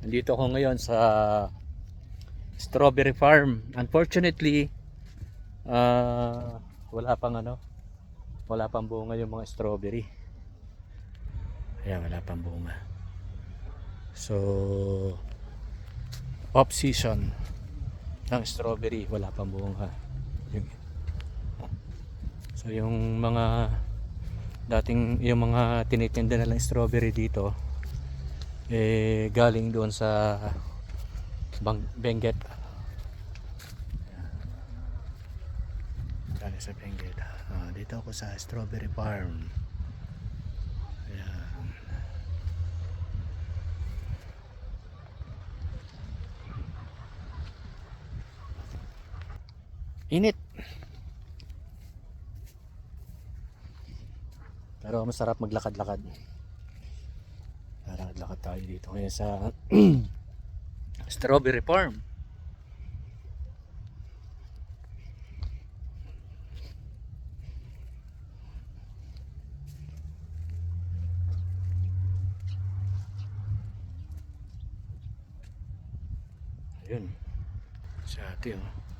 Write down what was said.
Nandito ako ngayon sa strawberry farm. Unfortunately, wala pang wala pang bunga yung mga strawberry. Ayan, wala pang bunga. So, off season ng strawberry, wala pang bunga. So, yung mga tinitinda na lang strawberry dito, galing doon sa Benguet. Galing sa Benguet. Dito ako sa strawberry farm. Ayan. Init. Pero masarap maglakad-lakad. Lakad tayo dito ngayon sa strawberry farm. Ayun. Sa ate, oh.